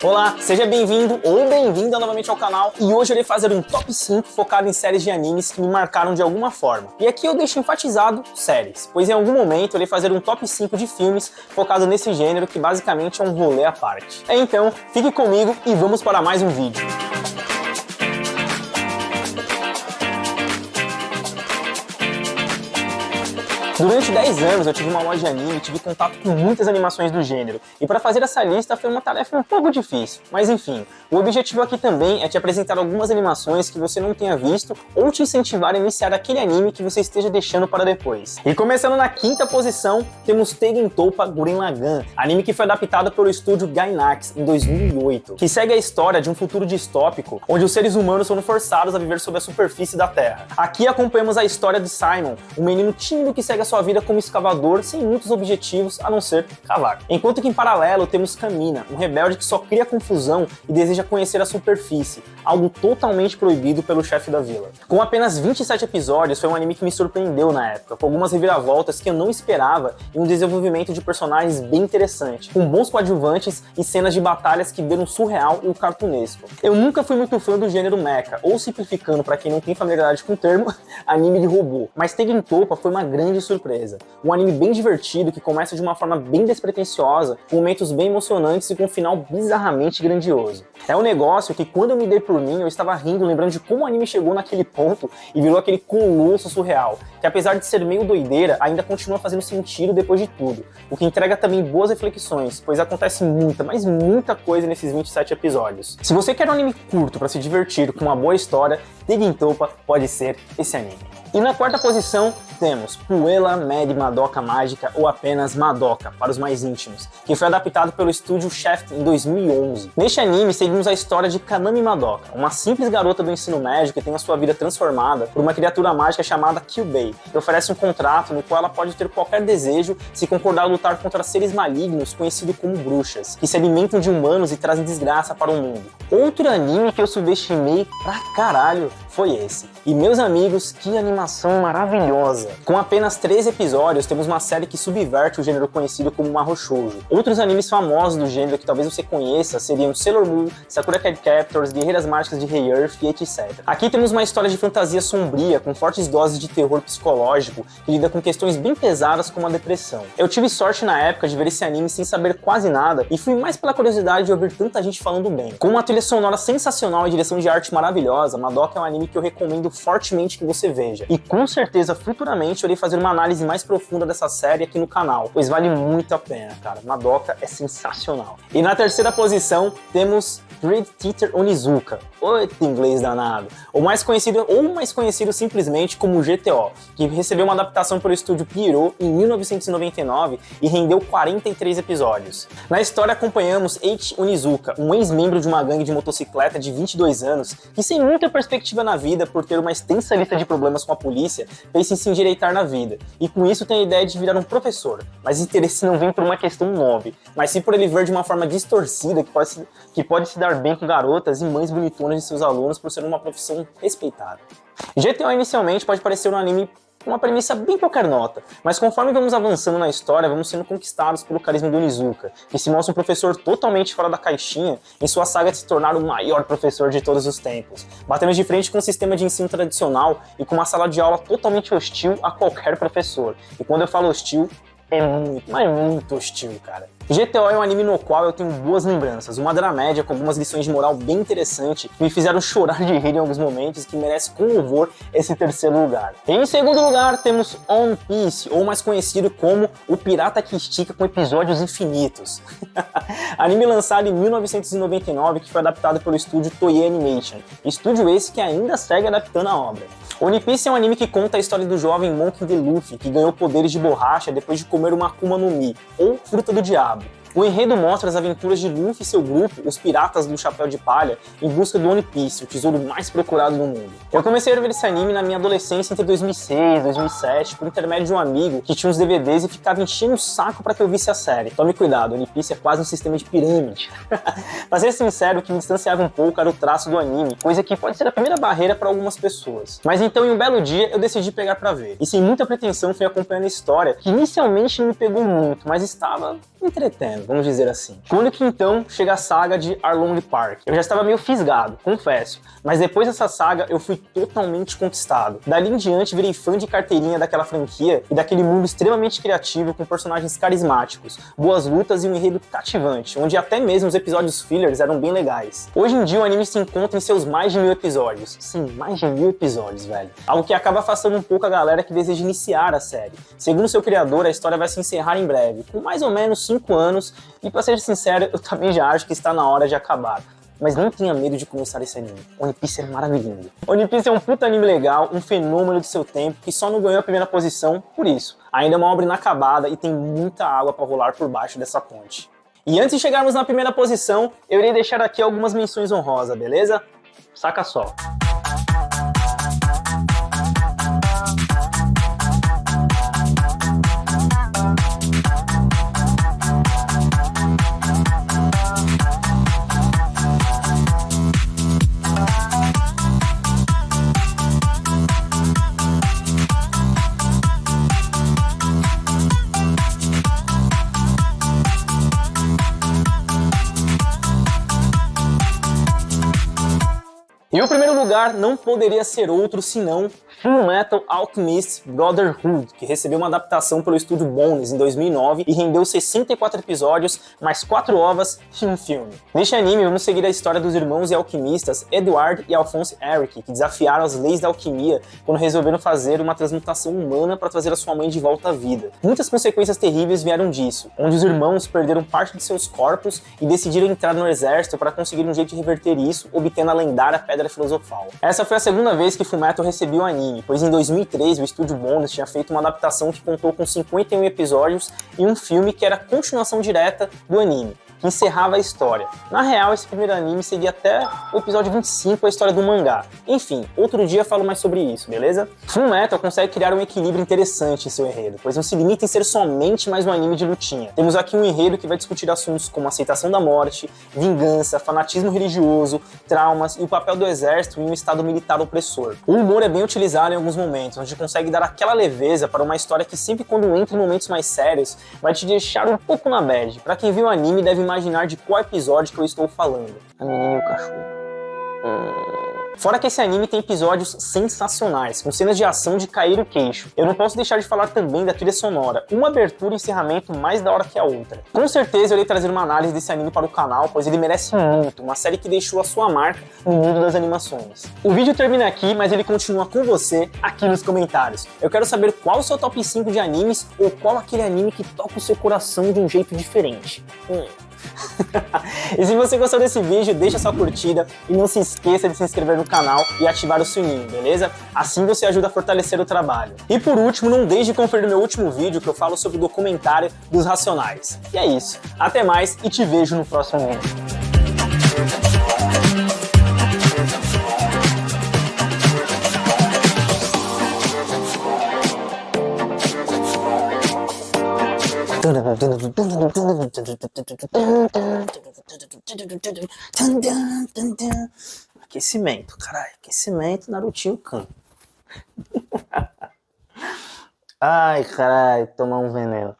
Olá, seja bem-vindo ou bem-vinda novamente ao canal e hoje eu irei fazer um top 5 focado em séries de animes que me marcaram de alguma forma. E aqui eu deixo enfatizado séries, pois em algum momento eu irei fazer um top 5 de filmes focado nesse gênero que basicamente é um rolê à parte. Então, fique comigo e vamos para mais um vídeo. Durante 10 anos eu tive uma loja de anime e tive contato com muitas animações do gênero, e para fazer essa lista foi uma tarefa um pouco difícil, mas enfim, o objetivo aqui também é te apresentar algumas animações que você não tenha visto ou te incentivar a iniciar aquele anime que você esteja deixando para depois. E começando na quinta posição, temos Tengen Toppa Gurren Lagann, anime que foi adaptado pelo estúdio Gainax em 2008, que segue a história de um futuro distópico onde os seres humanos foram forçados a viver sob a superfície da Terra. Aqui acompanhamos a história de Simon, um menino tímido que segue a sua vida como escavador sem muitos objetivos a não ser cavar. Enquanto que em paralelo temos Kamina, um rebelde que só cria confusão e deseja conhecer a superfície, algo totalmente proibido pelo chefe da vila. Com apenas 27 episódios, foi um anime que me surpreendeu na época, com algumas reviravoltas que eu não esperava e um desenvolvimento de personagens bem interessante, com bons coadjuvantes e cenas de batalhas que beiram o surreal e o cartunesco. Eu nunca fui muito fã do gênero mecha, ou simplificando para quem não tem familiaridade com o termo, anime de robô, mas Tengen Toppa foi uma grande surpresa. Um anime bem divertido que começa de uma forma bem despretensiosa, com momentos bem emocionantes e com um final bizarramente grandioso. É um negócio que quando eu me dei por mim, eu estava rindo lembrando de como o anime chegou naquele ponto e virou aquele colosso surreal, que apesar de ser meio doideira, ainda continua fazendo sentido depois de tudo, o que entrega também boas reflexões, pois acontece muita, mas muita coisa nesses 27 episódios. Se você quer um anime curto para se divertir com uma boa história, Tengen Toppa pode ser esse anime. E na quarta posição temos Puella Mad Madoka Mágica, ou apenas Madoka, para os mais íntimos, que foi adaptado pelo estúdio Shaft em 2011. Neste anime seguimos a história de Kanami Madoka, uma simples garota do ensino médio que tem a sua vida transformada por uma criatura mágica chamada Kyubey, que oferece um contrato no qual ela pode ter qualquer desejo se concordar a lutar contra seres malignos conhecidos como bruxas, que se alimentam de humanos e trazem desgraça para o mundo. Outro anime que eu subestimei pra caralho foi esse. E meus amigos, que animação maravilhosa! Com apenas 13 episódios, temos uma série que subverte o gênero conhecido como Mahou Shoujo. Outros animes famosos do gênero que talvez você conheça seriam Sailor Moon, Sakura Card Captors, Guerreiras Mágicas de Rei Earth e etc. Aqui temos uma história de fantasia sombria, com fortes doses de terror psicológico, que lida com questões bem pesadas como a depressão. Eu tive sorte na época de ver esse anime sem saber quase nada, e fui mais pela curiosidade de ouvir tanta gente falando bem. Com uma trilha sonora sensacional e direção de arte maravilhosa, Madoka é um anime que eu recomendo fortemente que você veja. E com certeza, futuramente, eu irei fazer uma análise mais profunda dessa série aqui no canal, pois vale muito a pena, cara. Madoka é sensacional. E na terceira posição, temos Great Teacher Onizuka, outro inglês danado, ou mais conhecido simplesmente como GTO, que recebeu uma adaptação pelo estúdio Pierrot em 1999 e rendeu 43 episódios. Na história acompanhamos Eiichi Onizuka, um ex-membro de uma gangue de motocicleta de 22 anos, que sem muita perspectiva na vida por ter uma extensa lista de problemas com a polícia, pensa em se endireitar na vida, e com isso tem a ideia de virar um professor, mas o interesse não vem por uma questão nobre, mas sim por ele ver de uma forma distorcida que pode se dar bem com garotas e mães bonitonas de seus alunos por ser uma profissão respeitada. GTO inicialmente pode parecer um anime com uma premissa bem qualquer nota, mas conforme vamos avançando na história, vamos sendo conquistados pelo carisma do Onizuka, que se mostra um professor totalmente fora da caixinha em sua saga de se tornar o maior professor de todos os tempos, batendo de frente com um sistema de ensino tradicional e com uma sala de aula totalmente hostil a qualquer professor. E quando eu falo hostil, é muito, mas muito hostil, cara. GTO é um anime no qual eu tenho boas lembranças, uma dramédia com algumas lições de moral bem interessante que me fizeram chorar de rir em alguns momentos, que merece com louvor esse terceiro lugar. Em segundo lugar temos One Piece, ou mais conhecido como O Pirata que Estica com Episódios Infinitos. Anime lançado em 1999 que foi adaptado pelo estúdio Toei Animation, estúdio esse que ainda segue adaptando a obra. One Piece é um anime que conta a história do jovem Monkey D. Luffy, que ganhou poderes de borracha depois de comer uma Akuma no Mi, ou fruta do diabo. O enredo mostra as aventuras de Luffy e seu grupo, os piratas do Chapéu de Palha, em busca do One Piece, o tesouro mais procurado do mundo. Eu comecei a ver esse anime na minha adolescência entre 2006 e 2007, por intermédio de um amigo que tinha uns DVDs e ficava enchendo o saco para que eu visse a série. Tome cuidado, One Piece é quase um sistema de pirâmide. Pra ser sincero, o que me distanciava um pouco era o traço do anime, coisa que pode ser a primeira barreira para algumas pessoas. Mas então, em um belo dia, eu decidi pegar para ver. E sem muita pretensão, fui acompanhando a história, que inicialmente não me pegou muito, mas estava entretendo. shonen, vamos dizer assim. Quando que então chega a saga de Arlong Park? Eu já estava meio fisgado, confesso, mas depois dessa saga eu fui totalmente conquistado. Dali em diante virei fã de carteirinha daquela franquia e daquele mundo extremamente criativo com personagens carismáticos, boas lutas e um enredo cativante, onde até mesmo os episódios fillers eram bem legais. Hoje em dia o anime se encontra em seus mais de 1000 episódios. Sim, mais de 1000 episódios, velho. Algo que acaba afastando um pouco a galera que deseja iniciar a série. Segundo seu criador, a história vai se encerrar em breve, com mais ou menos 5 anos, e pra ser sincero, eu também já acho que está na hora de acabar. Mas não tenha medo de começar esse anime. One Piece é maravilhoso. One Piece é um puta anime legal, um fenômeno de seu tempo, que só não ganhou a primeira posição por isso. Ainda é uma obra inacabada e tem muita água pra rolar por baixo dessa ponte. E antes de chegarmos na primeira posição, eu irei deixar aqui algumas menções honrosas, beleza? Saca só. E o primeiro lugar não poderia ser outro senão Fullmetal Alchemist Brotherhood, que recebeu uma adaptação pelo estúdio Bones em 2009 e rendeu 64 episódios, mais 4 ovas e um filme. Neste anime, vamos seguir a história dos irmãos e alquimistas Edward e Alphonse Eric, que desafiaram as leis da alquimia quando resolveram fazer uma transmutação humana para trazer a sua mãe de volta à vida. Muitas consequências terríveis vieram disso, onde os irmãos perderam parte de seus corpos e decidiram entrar no exército para conseguir um jeito de reverter isso, obtendo a lendária Pedra Filosofal. Essa foi a segunda vez que Fullmetal recebeu o anime, pois em 2003 o estúdio Bones tinha feito uma adaptação que contou com 51 episódios e um filme que era a continuação direta do anime, que encerrava a história. Na real, esse primeiro anime seguia até o episódio 25, a história do mangá. Enfim, outro dia eu falo mais sobre isso, beleza? Fullmetal consegue criar um equilíbrio interessante em seu enredo, pois não se limita em ser somente mais um anime de lutinha. Temos aqui um enredo que vai discutir assuntos como aceitação da morte, vingança, fanatismo religioso, traumas e o papel do exército em um estado militar opressor. O humor é bem utilizado em alguns momentos, onde consegue dar aquela leveza para uma história que sempre quando entra em momentos mais sérios, vai te deixar um pouco na bad. Pra quem viu o anime deve imaginar de qual episódio que eu estou falando. A menina e o cachorro. Fora que esse anime tem episódios sensacionais, com cenas de ação de cair o queixo. Eu não posso deixar de falar também da trilha sonora, uma abertura e encerramento mais da hora que a outra. Com certeza eu irei trazer uma análise desse anime para o canal, pois ele merece muito, uma série que deixou a sua marca no mundo das animações. O vídeo termina aqui, mas ele continua com você aqui nos comentários. Eu quero saber qual o seu top 5 de animes, ou qual aquele anime que toca o seu coração de um jeito diferente. E se você gostou desse vídeo, deixa sua curtida e não se esqueça de se inscrever no canal e ativar o sininho, beleza? Assim você ajuda a fortalecer o trabalho. E por último, não deixe de conferir meu último vídeo que eu falo sobre o documentário dos Racionais. E é isso, até mais e te vejo no próximo vídeo. Aquecimento, caralho. Aquecimento, Narutinho Kan. Ai, caralho, tomar um veneno.